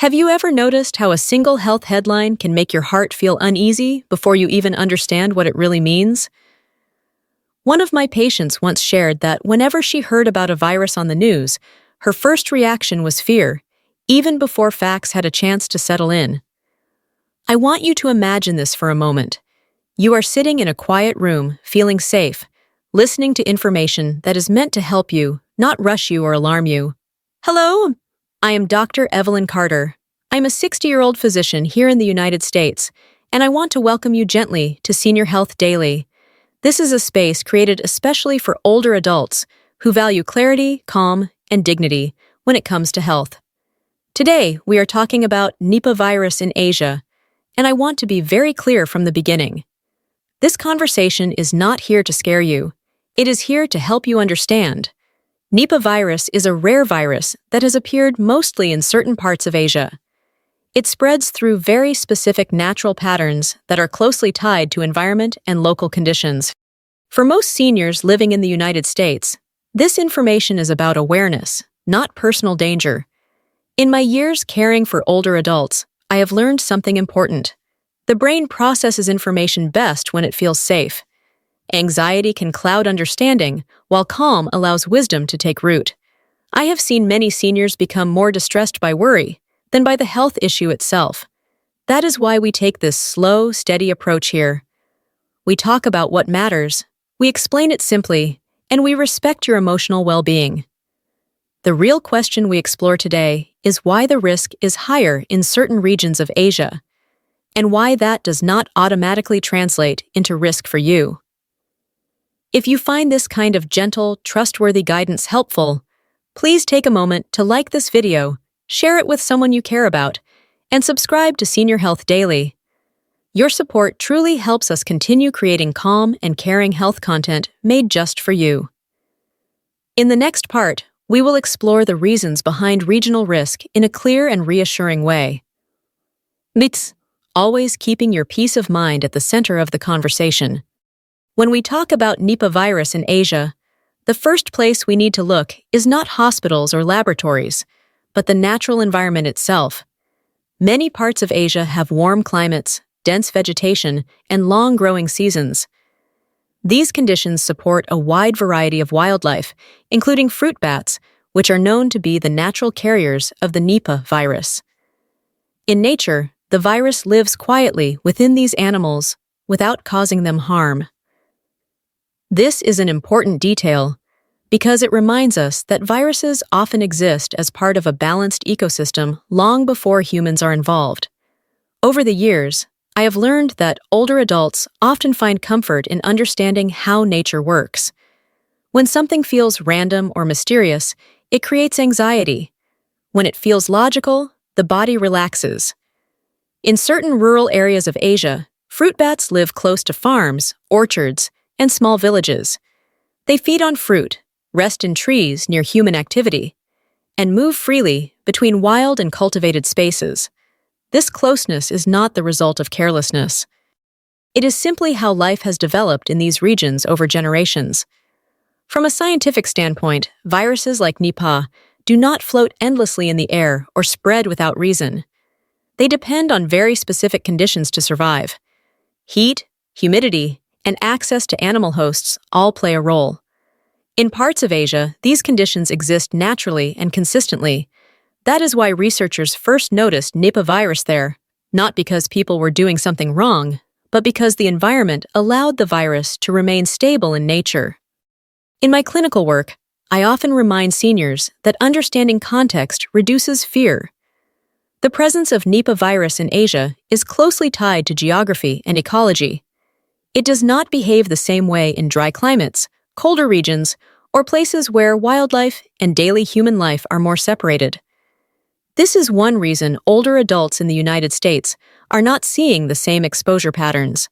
Have you ever noticed how a single health headline can make your heart feel uneasy before you even understand what it really means? One of my patients once shared that whenever she heard about a virus on the news, her first reaction was fear, even before facts had a chance to settle in. I want you to imagine this for a moment. You are sitting in a quiet room, feeling safe, listening to information that is meant to help you, not rush you or alarm you. Hello, I am Dr. Evelyn Carter. I'm a 60-year-old physician here in the United States, and I want to welcome you gently to Senior Health Daily. This is a space created especially for older adults who value clarity, calm, and dignity when it comes to health. Today, we are talking about Nipah virus in Asia, and I want to be very clear from the beginning. This conversation is not here to scare you. It is here to help you understand. Nipah virus is a rare virus that has appeared mostly in certain parts of Asia. It spreads through very specific natural patterns that are closely tied to environment and local conditions. For most seniors living in the United States, this information is about awareness, not personal danger. In my years caring for older adults, I have learned something important. The brain processes information best when it feels safe. Anxiety can cloud understanding, while calm allows wisdom to take root. I have seen many seniors become more distressed by worry than by the health issue itself. That is why we take this slow, steady approach here. We talk about what matters, we explain it simply, and we respect your emotional well-being. The real question we explore today is why the risk is higher in certain regions of Asia, and why that does not automatically translate into risk for you. If you find this kind of gentle, trustworthy guidance helpful, please take a moment to like this video, share it with someone you care about, and subscribe to Senior Health Daily. Your support truly helps us continue creating calm and caring health content made just for you. In the next part, we will explore the reasons behind regional risk in a clear and reassuring way. It's always keeping your peace of mind at the center of the conversation. When we talk about Nipah virus in Asia, the first place we need to look is not hospitals or laboratories, but the natural environment itself. Many parts of Asia have warm climates, dense vegetation, and long growing seasons. These conditions support a wide variety of wildlife, including fruit bats, which are known to be the natural carriers of the Nipah virus. In nature, the virus lives quietly within these animals without causing them harm. This is an important detail because it reminds us that viruses often exist as part of a balanced ecosystem long before humans are involved. Over the years, I have learned that older adults often find comfort in understanding how nature works. When something feels random or mysterious, it creates anxiety. When it feels logical, the body relaxes. In certain rural areas of Asia, fruit bats live close to farms, orchards, and small villages. They feed on fruit, rest in trees near human activity, and move freely between wild and cultivated spaces. This closeness is not the result of carelessness. It is simply how life has developed in these regions over generations. From a scientific standpoint, viruses like Nipah do not float endlessly in the air or spread without reason. They depend on very specific conditions to survive. Heat, humidity, and access to animal hosts all play a role. In parts of Asia, these conditions exist naturally and consistently. That is why researchers first noticed Nipah virus there, not because people were doing something wrong, but because the environment allowed the virus to remain stable in nature. In my clinical work, I often remind seniors that understanding context reduces fear. The presence of Nipah virus in Asia is closely tied to geography and ecology. It does not behave the same way in dry climates, colder regions, or places where wildlife and daily human life are more separated. This is one reason older adults in the United States are not seeing the same exposure patterns.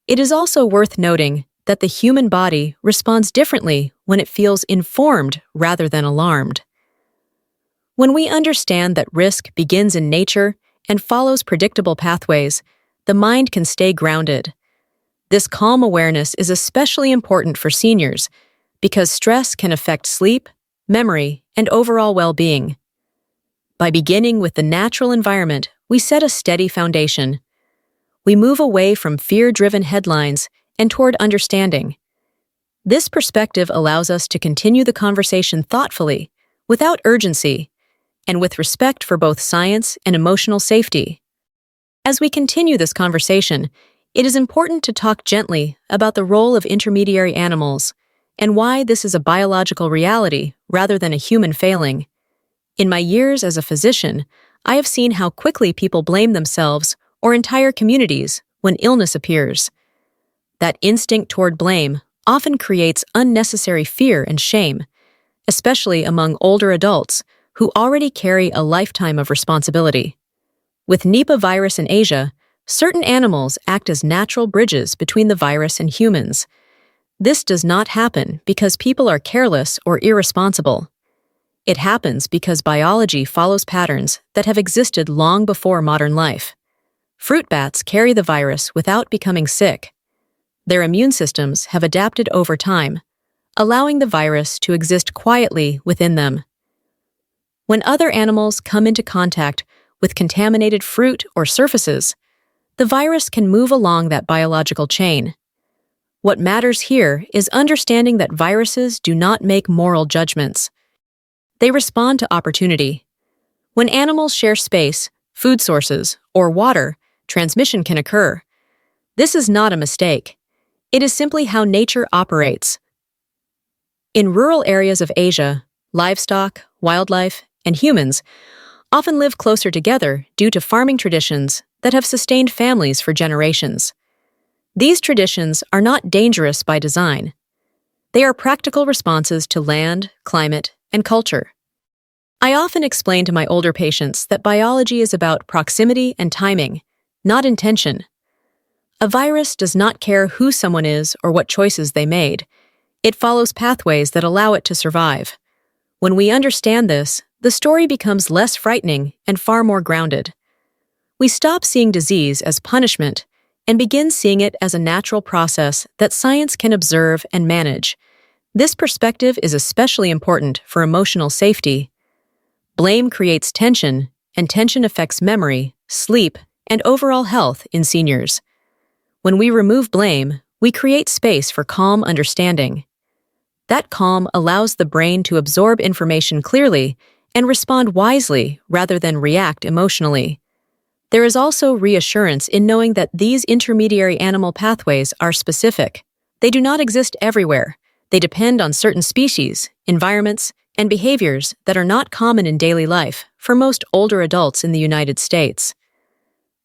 It is also worth noting that the human body responds differently when it feels informed rather than alarmed. When we understand that risk begins in nature and follows predictable pathways, the mind can stay grounded. This calm awareness is especially important for seniors because stress can affect sleep, memory, and overall well-being. By beginning with the natural environment, we set a steady foundation. We move away from fear-driven headlines and toward understanding. This perspective allows us to continue the conversation thoughtfully, without urgency, and with respect for both science and emotional safety. As we continue this conversation, it is important to talk gently about the role of intermediary animals and why this is a biological reality rather than a human failing. In my years as a physician, I have seen how quickly people blame themselves or entire communities when illness appears. That instinct toward blame often creates unnecessary fear and shame, especially among older adults who already carry a lifetime of responsibility. With Nipah virus in Asia, certain animals act as natural bridges between the virus and humans. This does not happen because people are careless or irresponsible. It happens because biology follows patterns that have existed long before modern life. Fruit bats carry the virus without becoming sick. Their immune systems have adapted over time, allowing the virus to exist quietly within them. When other animals come into contact with contaminated fruit or surfaces, the virus can move along that biological chain. What matters here is understanding that viruses do not make moral judgments. They respond to opportunity. When animals share space, food sources, or water, transmission can occur. This is not a mistake. It is simply how nature operates. In rural areas of Asia, livestock, wildlife, and humans often live closer together due to farming traditions that have sustained families for generations. These traditions are not dangerous by design. They are practical responses to land, climate, and culture. I often explain to my older patients that biology is about proximity and timing, not intention. A virus does not care who someone is or what choices they made. It follows pathways that allow it to survive. When we understand this, the story becomes less frightening and far more grounded. We stop seeing disease as punishment and begin seeing it as a natural process that science can observe and manage. This perspective is especially important for emotional safety. Blame creates tension, and tension affects memory, sleep, and overall health in seniors. When we remove blame, we create space for calm understanding. That calm allows the brain to absorb information clearly and respond wisely rather than react emotionally. There is also reassurance in knowing that these intermediary animal pathways are specific. They do not exist everywhere. They depend on certain species, environments, and behaviors that are not common in daily life for most older adults in the United States.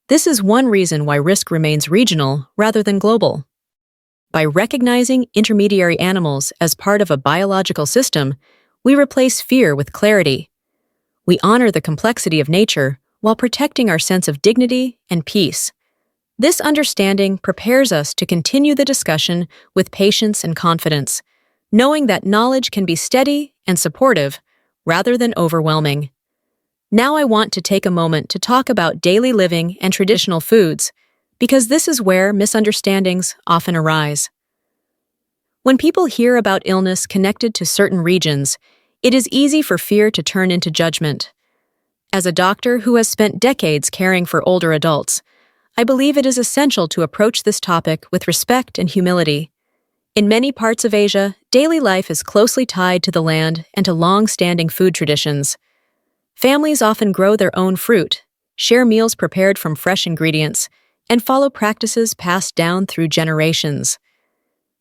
This is one reason why risk remains regional rather than global. By recognizing intermediary animals as part of a biological system, we replace fear with clarity. We honor the complexity of nature while protecting our sense of dignity and peace. This understanding prepares us to continue the discussion with patience and confidence, knowing that knowledge can be steady and supportive rather than overwhelming. Now I want to take a moment to talk about daily living and traditional foods, because this is where misunderstandings often arise. When people hear about illness connected to certain regions, it is easy for fear to turn into judgment. As a doctor who has spent decades caring for older adults, I believe it is essential to approach this topic with respect and humility. In many parts of Asia, daily life is closely tied to the land and to long-standing food traditions. Families often grow their own fruit, share meals prepared from fresh ingredients, and follow practices passed down through generations.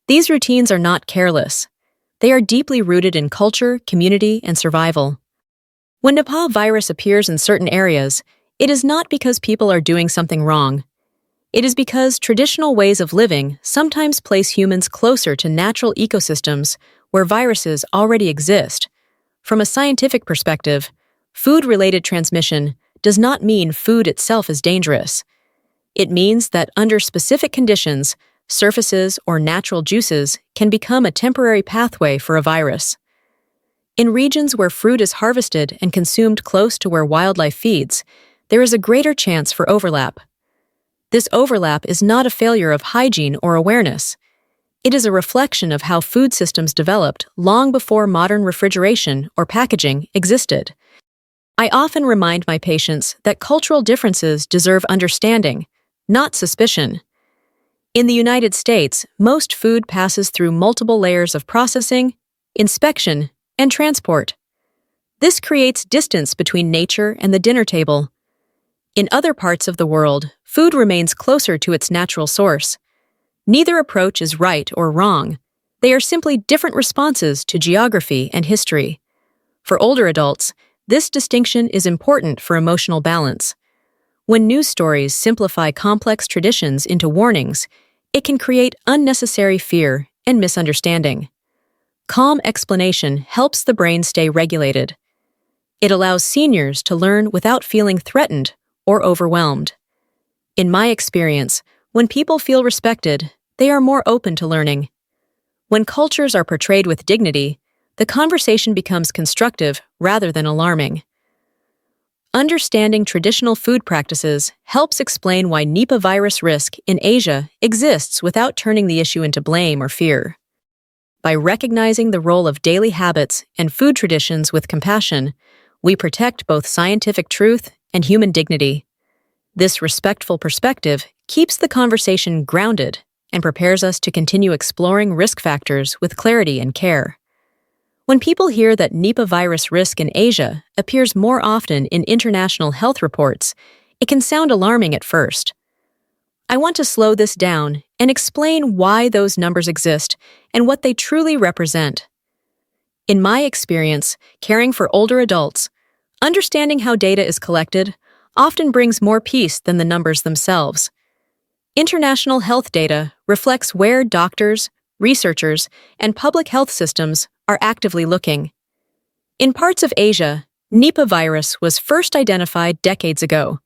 These routines are not careless. They are deeply rooted in culture, community, and survival. When Nipah virus appears in certain areas, it is not because people are doing something wrong. It is because traditional ways of living sometimes place humans closer to natural ecosystems where viruses already exist. From a scientific perspective, food-related transmission does not mean food itself is dangerous. It means that under specific conditions, surfaces or natural juices can become a temporary pathway for a virus. In regions where fruit is harvested and consumed close to where wildlife feeds, there is a greater chance for overlap. This overlap is not a failure of hygiene or awareness. It is a reflection of how food systems developed long before modern refrigeration or packaging existed. I often remind my patients that cultural differences deserve understanding, not suspicion. In the United States, most food passes through multiple layers of processing, inspection, and transport. This creates distance between nature and the dinner table. In other parts of the world, food remains closer to its natural source. Neither approach is right or wrong. They are simply different responses to geography and history. For older adults, this distinction is important for emotional balance. When news stories simplify complex traditions into warnings, it can create unnecessary fear and misunderstanding. Calm explanation helps the brain stay regulated. It allows seniors to learn without feeling threatened or overwhelmed. In my experience, when people feel respected, they are more open to learning. When cultures are portrayed with dignity, the conversation becomes constructive rather than alarming. Understanding traditional food practices helps explain why Nipah virus risk in Asia exists without turning the issue into blame or fear. By recognizing the role of daily habits and food traditions with compassion, we protect both scientific truth and human dignity. This respectful perspective keeps the conversation grounded and prepares us to continue exploring risk factors with clarity and care. When people hear that Nipah virus risk in Asia appears more often in international health reports, it can sound alarming at first. I want to slow this down and explain why those numbers exist and what they truly represent. In my experience, caring for older adults, understanding how data is collected often brings more peace than the numbers themselves. International health data reflects where doctors, researchers, and public health systems are actively looking. In parts of Asia, Nipah virus was first identified decades ago.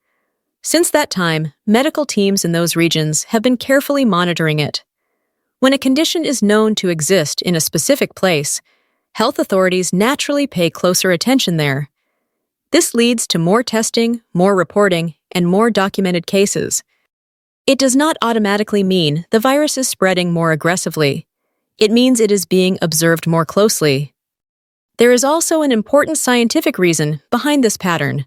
Since that time, medical teams in those regions have been carefully monitoring it. When a condition is known to exist in a specific place, health authorities naturally pay closer attention there. This leads to more testing, more reporting, and more documented cases. It does not automatically mean the virus is spreading more aggressively. It means it is being observed more closely. There is also an important scientific reason behind this pattern.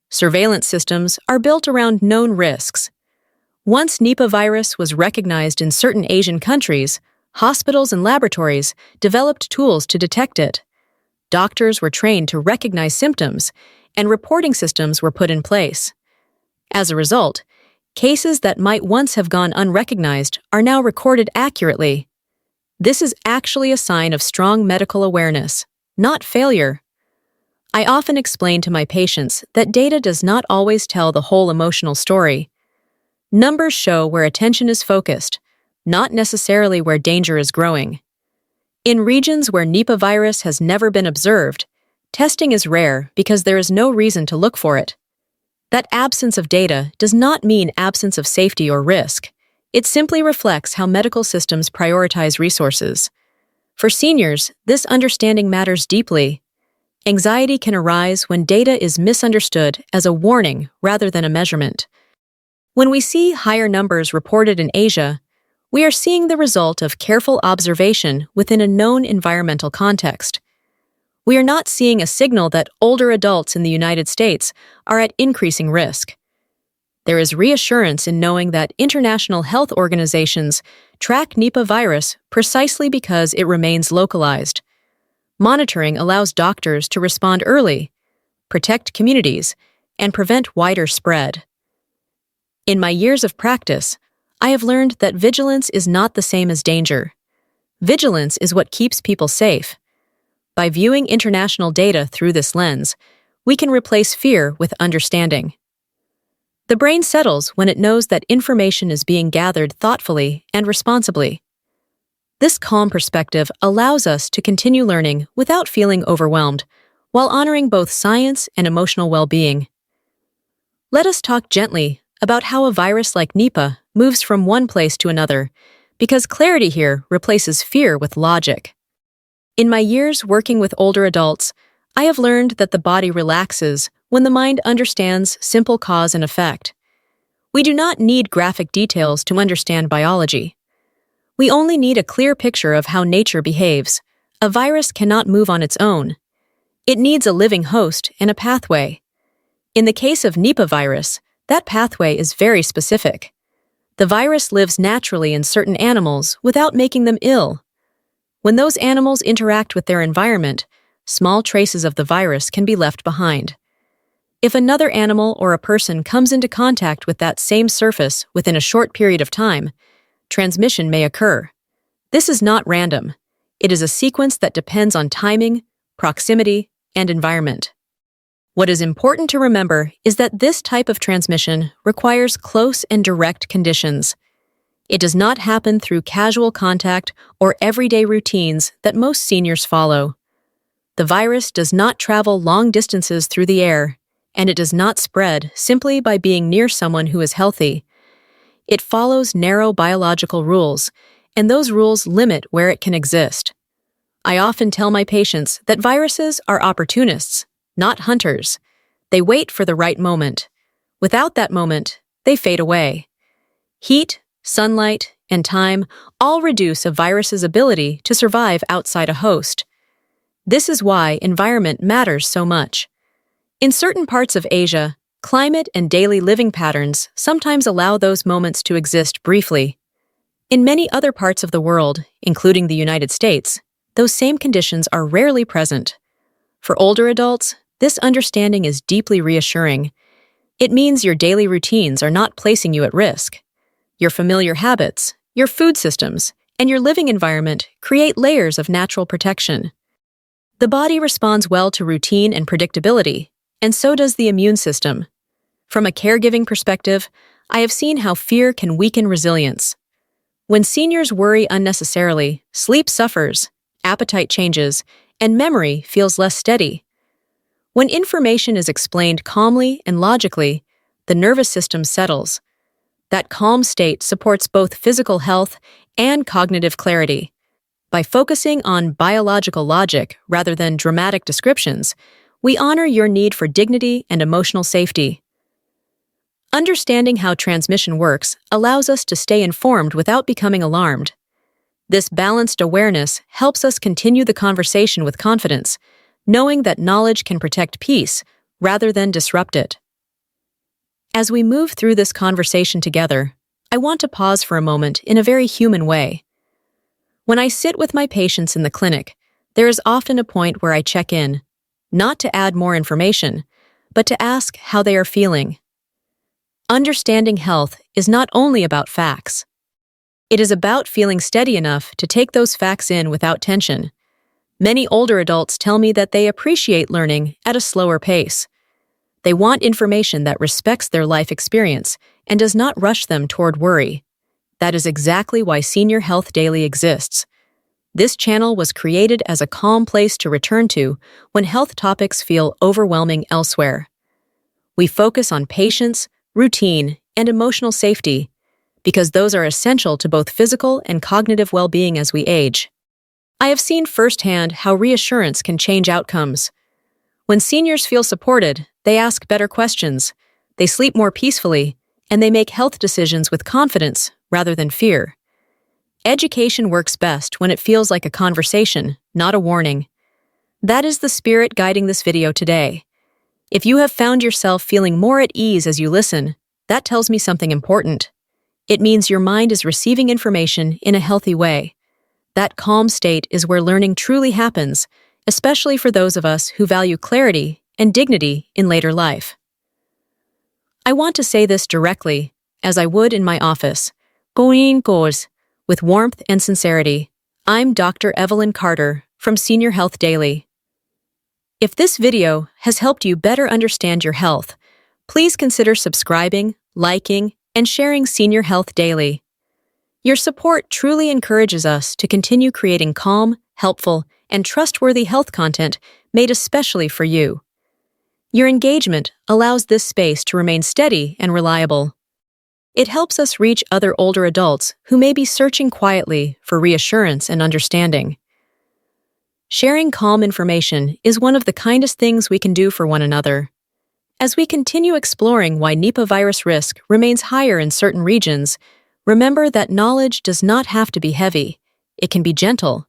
Surveillance systems are built around known risks. Once Nipah virus was recognized in certain Asian countries, hospitals and laboratories developed tools to detect it. Doctors were trained to recognize symptoms, and reporting systems were put in place. As a result, cases that might once have gone unrecognized are now recorded accurately. This is actually a sign of strong medical awareness, not failure. I often explain to my patients that data does not always tell the whole emotional story. Numbers show where attention is focused, not necessarily where danger is growing. In regions where Nipah virus has never been observed, testing is rare because there is no reason to look for it. That absence of data does not mean absence of safety or risk. It simply reflects how medical systems prioritize resources. For seniors, this understanding matters deeply. Anxiety can arise when data is misunderstood as a warning rather than a measurement. When we see higher numbers reported in Asia, we are seeing the result of careful observation within a known environmental context. We are not seeing a signal that older adults in the United States are at increasing risk. There is reassurance in knowing that international health organizations track Nipah virus precisely because it remains localized. Monitoring allows doctors to respond early, protect communities, and prevent wider spread. In my years of practice, I have learned that vigilance is not the same as danger. Vigilance is what keeps people safe. By viewing international data through this lens, we can replace fear with understanding. The brain settles when it knows that information is being gathered thoughtfully and responsibly. This calm perspective allows us to continue learning without feeling overwhelmed, while honoring both science and emotional well-being. Let us talk gently about how a virus like Nipah moves from one place to another, because clarity here replaces fear with logic. In my years working with older adults, I have learned that the body relaxes when the mind understands simple cause and effect. We do not need graphic details to understand biology. We only need a clear picture of how nature behaves. A virus cannot move on its own. It needs a living host and a pathway. In the case of Nipah virus, that pathway is very specific. The virus lives naturally in certain animals without making them ill. When those animals interact with their environment, small traces of the virus can be left behind. If another animal or a person comes into contact with that same surface within a short period of time, transmission may occur. This is not random. It is a sequence that depends on timing, proximity, and environment. What is important to remember is that this type of transmission requires close and direct conditions. It does not happen through casual contact or everyday routines that most seniors follow. The virus does not travel long distances through the air, and it does not spread simply by being near someone who is healthy. It follows narrow biological rules, and those rules limit where it can exist. I often tell my patients that viruses are opportunists, not hunters. They wait for the right moment. Without that moment, they fade away. Heat, sunlight, and time all reduce a virus's ability to survive outside a host. This is why environment matters so much. In certain parts of Asia, climate and daily living patterns sometimes allow those moments to exist briefly. In many other parts of the world, including the United States, those same conditions are rarely present. For older adults, this understanding is deeply reassuring. It means your daily routines are not placing you at risk. Your familiar habits, your food systems, and your living environment create layers of natural protection. The body responds well to routine and predictability, and so does the immune system. From a caregiving perspective, I have seen how fear can weaken resilience. When seniors worry unnecessarily, sleep suffers, appetite changes, and memory feels less steady. When information is explained calmly and logically, the nervous system settles. That calm state supports both physical health and cognitive clarity. By focusing on biological logic rather than dramatic descriptions, we honor your need for dignity and emotional safety. Understanding how transmission works allows us to stay informed without becoming alarmed. This balanced awareness helps us continue the conversation with confidence, knowing that knowledge can protect peace rather than disrupt it. As we move through this conversation together, I want to pause for a moment in a very human way. When I sit with my patients in the clinic, there is often a point where I check in, not to add more information, but to ask how they are feeling. Understanding health is not only about facts. It is about feeling steady enough to take those facts in without tension. Many older adults tell me that they appreciate learning at a slower pace. They want information that respects their life experience and does not rush them toward worry. That is exactly why Senior Health Daily exists. This channel was created as a calm place to return to when health topics feel overwhelming elsewhere. We focus on patience, routine, and emotional safety because those are essential to both physical and cognitive well-being as we age. I have seen firsthand how reassurance can change outcomes. When seniors feel supported, they ask better questions, they sleep more peacefully, and they make health decisions with confidence rather than fear. Education works best when it feels like a conversation, not a warning. That is the spirit guiding this video today. If you have found yourself feeling more at ease as you listen, that tells me something important. It means your mind is receiving information in a healthy way. That calm state is where learning truly happens, especially for those of us who value clarity and dignity in later life. I want to say this directly, as I would in my office, with warmth and sincerity. I'm Dr. Evelyn Carter from Senior Health Daily. If this video has helped you better understand your health, please consider subscribing, liking, and sharing Senior Health Daily. Your support truly encourages us to continue creating calm, helpful, and trustworthy health content made especially for you. Your engagement allows this space to remain steady and reliable. It helps us reach other older adults who may be searching quietly for reassurance and understanding. Sharing calm information is one of the kindest things we can do for one another. As we continue exploring why Nipah virus risk remains higher in certain regions, remember that knowledge does not have to be heavy. It can be gentle.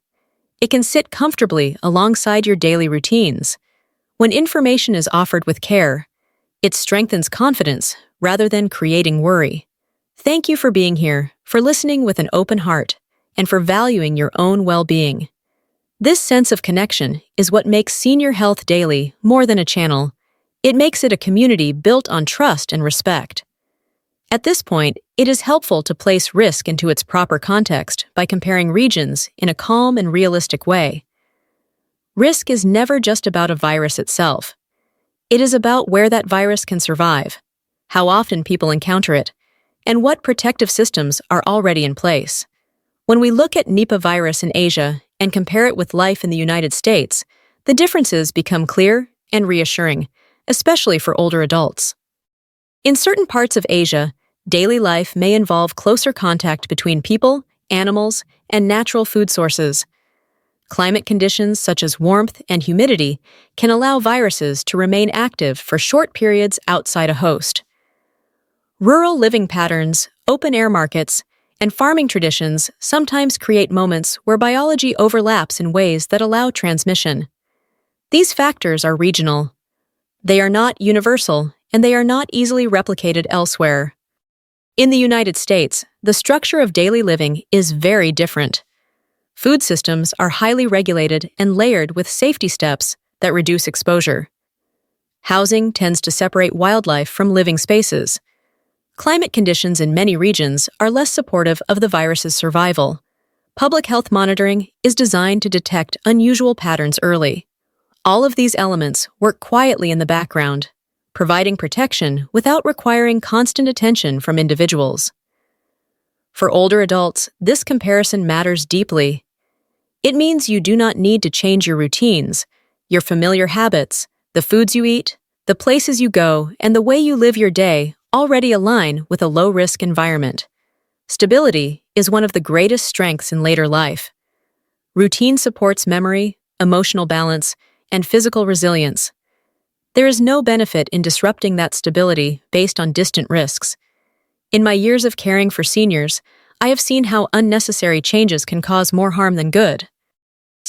It can sit comfortably alongside your daily routines. When information is offered with care, It strengthens confidence rather than creating worry. Thank you for being here, for listening with an open heart, and for valuing your own well-being. This sense of connection is what makes Senior Health Daily more than a channel. It makes it a community built on trust and respect. At this point, it is helpful to place risk into its proper context by comparing regions in a calm and realistic way. Risk is never just about a virus itself. It is about where that virus can survive, how often people encounter it, and what protective systems are already in place. When we look at Nipah virus in Asia and compare it with life in the United States, the differences become clear and reassuring, especially for older adults. In certain parts of Asia, daily life may involve closer contact between people, animals, and natural food sources. Climate conditions such as warmth and humidity can allow viruses to remain active for short periods outside a host. Rural living patterns, open-air markets, and farming traditions sometimes create moments where biology overlaps in ways that allow transmission. These factors are regional. They are not universal, and they are not easily replicated elsewhere. In the United States, the structure of daily living is very different. Food systems are highly regulated and layered with safety steps that reduce exposure. Housing tends to separate wildlife from living spaces. Climate conditions in many regions are less supportive of the virus's survival. Public health monitoring is designed to detect unusual patterns early. All of these elements work quietly in the background, providing protection without requiring constant attention from individuals. For older adults, this comparison matters deeply. It means you do not need to change your routines, your familiar habits, the foods you eat, the places you go, and the way you live your day already align with a low-risk environment. Stability is one of the greatest strengths in later life. Routine supports memory, emotional balance, and physical resilience. There is no benefit in disrupting that stability based on distant risks. In my years of caring for seniors, I have seen how unnecessary changes can cause more harm than good.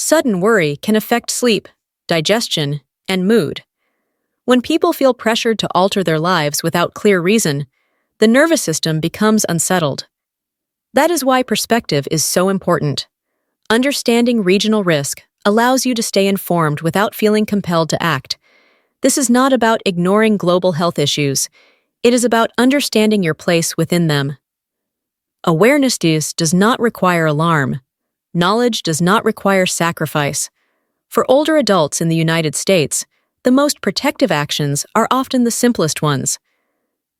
Sudden worry can affect sleep, digestion, and mood. When people feel pressured to alter their lives without clear reason, the nervous system becomes unsettled. That is why perspective is so important. Understanding regional risk allows you to stay informed without feeling compelled to act. This is not about ignoring global health issues. It is about understanding your place within them. Awareness does not require alarm. Knowledge does not require sacrifice. For older adults in the United States, the most protective actions are often the simplest ones.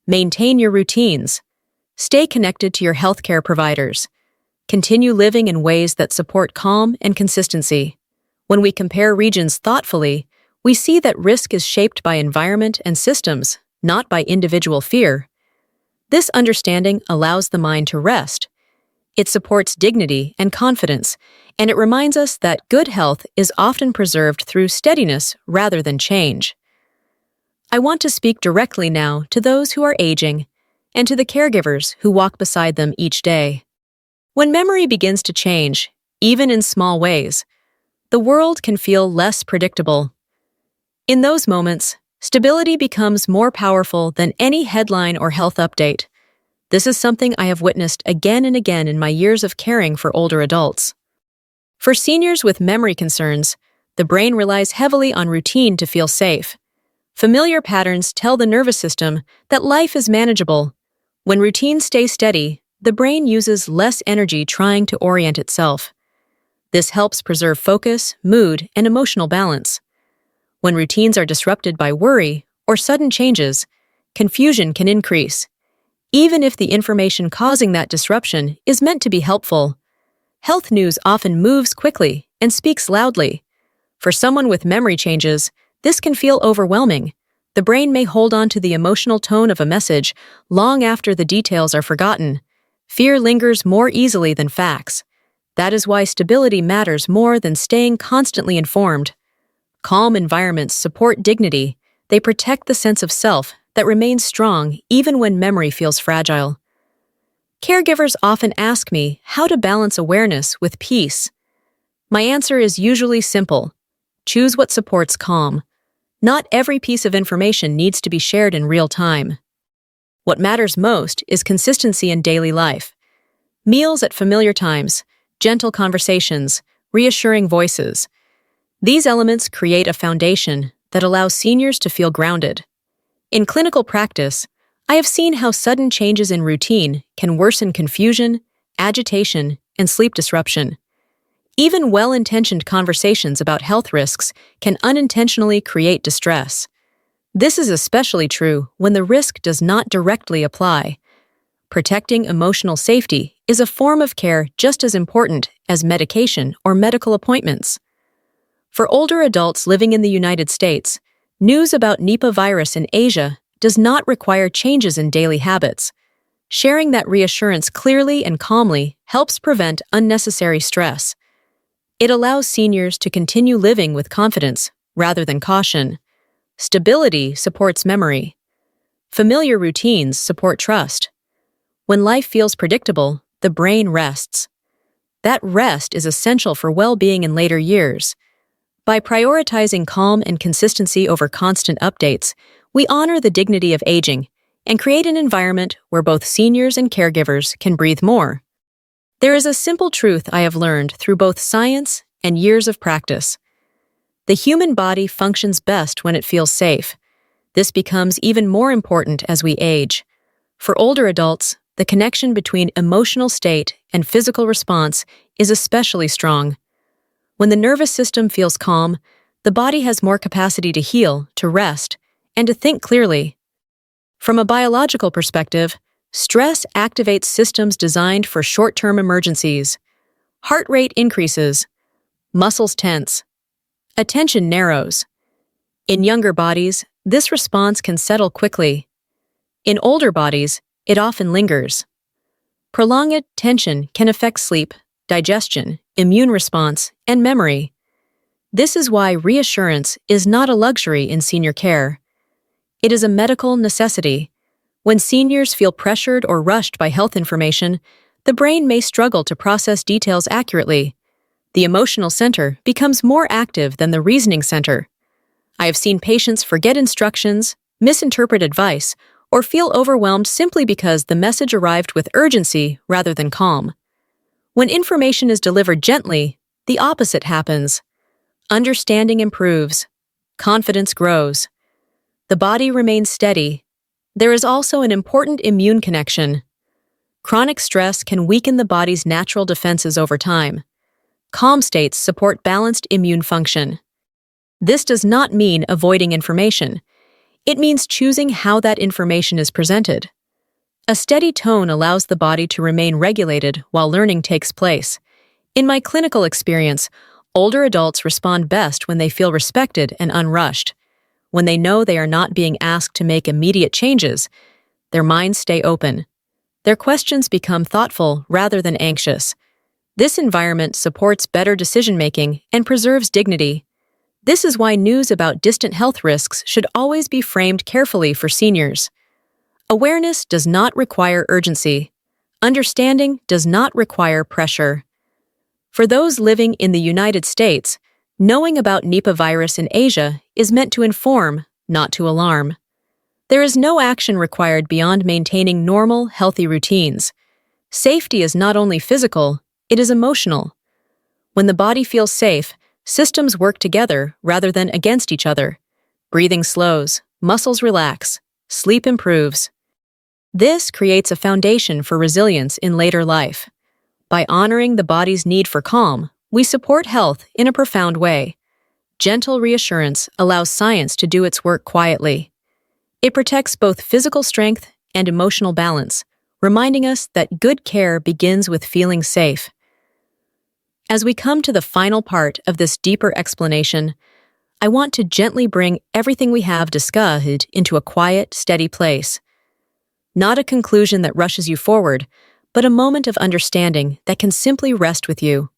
Maintain your routines. Stay connected to your healthcare providers. Continue living in ways that support calm and consistency. When we compare regions thoughtfully, we see that risk is shaped by environment and systems, not by individual fear. This understanding allows the mind to rest. It supports dignity and confidence, and it reminds us that good health is often preserved through steadiness rather than change. I want to speak directly now to those who are aging and to the caregivers who walk beside them each day. When memory begins to change, even in small ways, the world can feel less predictable. In those moments, stability becomes more powerful than any headline or health update. This is something I have witnessed again and again in my years of caring for older adults. For seniors with memory concerns, the brain relies heavily on routine to feel safe. Familiar patterns tell the nervous system that life is manageable. When routines stay steady, the brain uses less energy trying to orient itself. This helps preserve focus, mood, and emotional balance. When routines are disrupted by worry or sudden changes, confusion can increase. Even if the information causing that disruption is meant to be helpful, health news often moves quickly and speaks loudly. For someone with memory changes, this can feel overwhelming. The brain may hold on to the emotional tone of a message long after the details are forgotten. Fear lingers more easily than facts. That is why stability matters more than staying constantly informed. Calm environments support dignity. They protect the sense of self that remains strong even when memory feels fragile. Caregivers often ask me how to balance awareness with peace. My answer is usually simple. Choose what supports calm. Not every piece of information needs to be shared in real time. What matters most is consistency in daily life. Meals at familiar times, gentle conversations, reassuring voices. These elements create a foundation that allows seniors to feel grounded. In clinical practice, I have seen how sudden changes in routine can worsen confusion, agitation, and sleep disruption. Even well-intentioned conversations about health risks can unintentionally create distress. This is especially true when the risk does not directly apply. Protecting emotional safety is a form of care just as important as medication or medical appointments. For older adults living in the United States, news about Nipah virus in Asia does not require changes in daily habits. Sharing that reassurance clearly and calmly helps prevent unnecessary stress. It allows seniors to continue living with confidence rather than caution. Stability supports memory. Familiar routines support trust. When life feels predictable, the brain rests. That rest is essential for well-being in later years. By prioritizing calm and consistency over constant updates, we honor the dignity of aging and create an environment where both seniors and caregivers can breathe more. There is a simple truth I have learned through both science and years of practice. The human body functions best when it feels safe. This becomes even more important as we age. For older adults, the connection between emotional state and physical response is especially strong. When the nervous system feels calm, the body has more capacity to heal, to rest, and to think clearly. From a biological perspective, stress activates systems designed for short-term emergencies. Heart rate increases, muscles tense, attention narrows. In younger bodies, this response can settle quickly. In older bodies, it often lingers. Prolonged tension can affect sleep, digestion, immune response, and memory. This is why reassurance is not a luxury in senior care. It is a medical necessity. When seniors feel pressured or rushed by health information, the brain may struggle to process details accurately. The emotional center becomes more active than the reasoning center. I have seen patients forget instructions, misinterpret advice, or feel overwhelmed simply because the message arrived with urgency rather than calm. When information is delivered gently, the opposite happens. Understanding improves. Confidence grows. The body remains steady. There is also an important immune connection. Chronic stress can weaken the body's natural defenses over time. Calm states support balanced immune function. This does not mean avoiding information. It means choosing how that information is presented. A steady tone allows the body to remain regulated while learning takes place. In my clinical experience, older adults respond best when they feel respected and unrushed. When they know they are not being asked to make immediate changes, their minds stay open. Their questions become thoughtful rather than anxious. This environment supports better decision-making and preserves dignity. This is why news about distant health risks should always be framed carefully for seniors. Awareness does not require urgency. Understanding does not require pressure. For those living in the United States, knowing about Nipah virus in Asia is meant to inform, not to alarm. There is no action required beyond maintaining normal, healthy routines. Safety is not only physical, it is emotional. When the body feels safe, systems work together rather than against each other. Breathing slows, muscles relax, sleep improves. This creates a foundation for resilience in later life. By honoring the body's need for calm, we support health in a profound way. Gentle reassurance allows science to do its work quietly. It protects both physical strength and emotional balance, reminding us that good care begins with feeling safe. As we come to the final part of this deeper explanation, I want to gently bring everything we have discussed into a quiet, steady place. Not a conclusion that rushes you forward, but a moment of understanding that can simply rest with you.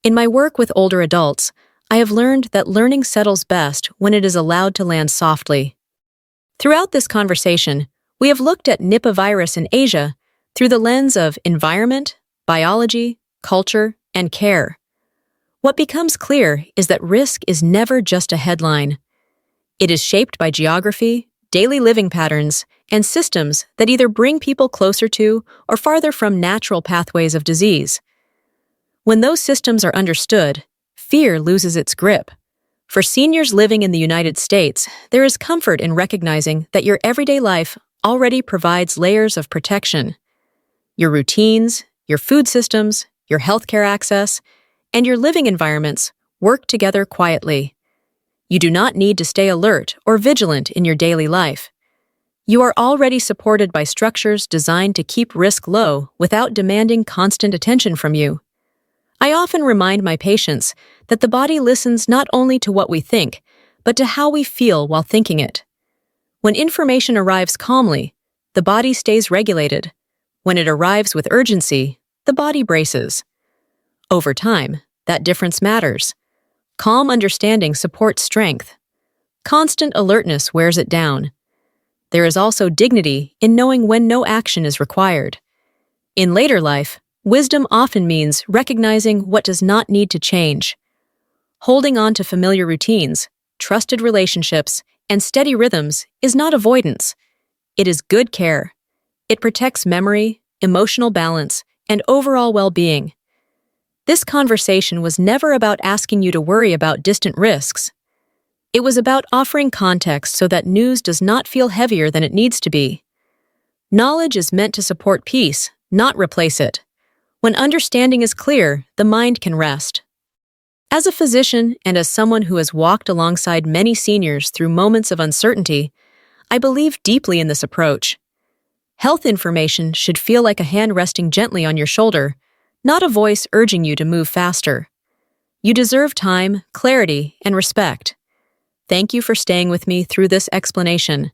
In my work with older adults, I have learned that learning settles best when it is allowed to land softly. Throughout this conversation, we have looked at Nipah virus in Asia through the lens of environment, biology, culture, and care. What becomes clear is that risk is never just a headline. It is shaped by geography, daily living patterns, and systems that either bring people closer to or farther from natural pathways of disease. When those systems are understood, fear loses its grip. For seniors living in the United States, there is comfort in recognizing that your everyday life already provides layers of protection. Your routines, your food systems, your healthcare access, and your living environments work together quietly. You do not need to stay alert or vigilant in your daily life. You are already supported by structures designed to keep risk low without demanding constant attention from you. I often remind my patients that the body listens not only to what we think, but to how we feel while thinking it. When information arrives calmly, the body stays regulated. When it arrives with urgency, the body braces. Over time, that difference matters. Calm understanding supports strength. Constant alertness wears it down. There is also dignity in knowing when no action is required. In later life, wisdom often means recognizing what does not need to change. Holding on to familiar routines, trusted relationships, and steady rhythms is not avoidance. It is good care. It protects memory, emotional balance, and overall well-being. This conversation was never about asking you to worry about distant risks. It was about offering context so that news does not feel heavier than it needs to be. Knowledge is meant to support peace, not replace it. When understanding is clear, the mind can rest. As a physician and as someone who has walked alongside many seniors through moments of uncertainty, I believe deeply in this approach. Health information should feel like a hand resting gently on your shoulder, not a voice urging you to move faster. You deserve time, clarity, and respect. Thank you for staying with me through this explanation.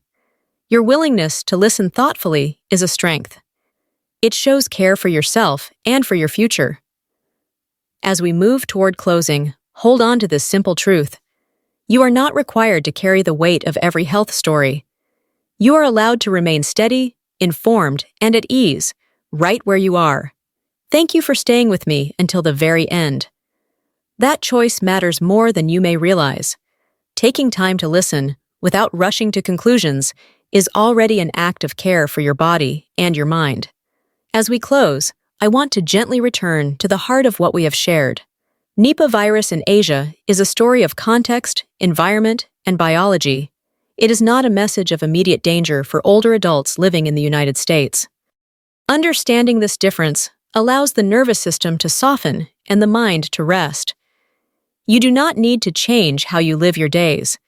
Your willingness to listen thoughtfully is a strength. It shows care for yourself and for your future. As we move toward closing, hold on to this simple truth. You are not required to carry the weight of every health story. You are allowed to remain steady, informed, and at ease, right where you are. Thank you for staying with me until the very end. That choice matters more than you may realize. Taking time to listen, without rushing to conclusions, is already an act of care for your body and your mind. As we close, I want to gently return to the heart of what we have shared. Nipah virus in Asia is a story of context, environment, and biology. It is not a message of immediate danger for older adults living in the United States. Understanding this difference allows the nervous system to soften and the mind to rest. You do not need to change how you live your days.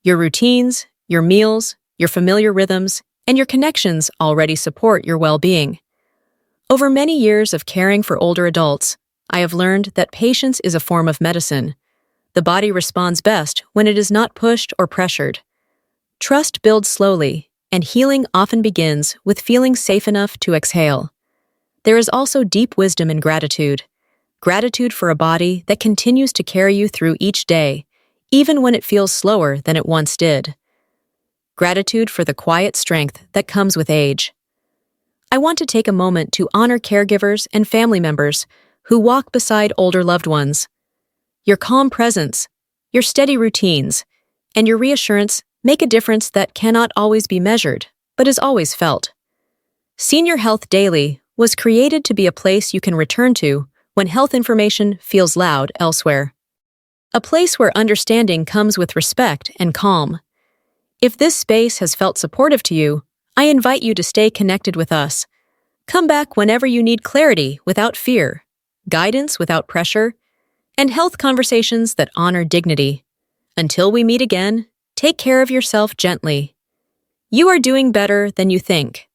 Your routines, your meals, your familiar rhythms, and your connections already support your well-being. Over many years of caring for older adults, I have learned that patience is a form of medicine. The body responds best when it is not pushed or pressured. Trust builds slowly, and healing often begins with feeling safe enough to exhale. There is also deep wisdom in gratitude. Gratitude for a body that continues to carry you through each day, even when it feels slower than it once did. Gratitude for the quiet strength that comes with age. I want to take a moment to honor caregivers and family members who walk beside older loved ones. Your calm presence, your steady routines, and your reassurance make a difference that cannot always be measured, but is always felt. Senior Health Daily was created to be a place you can return to when health information feels loud elsewhere. A place where understanding comes with respect and calm. If this space has felt supportive to you, I invite you to stay connected with us. Come back whenever you need clarity without fear, guidance without pressure, and health conversations that honor dignity. Until we meet again, take care of yourself gently. You are doing better than you think.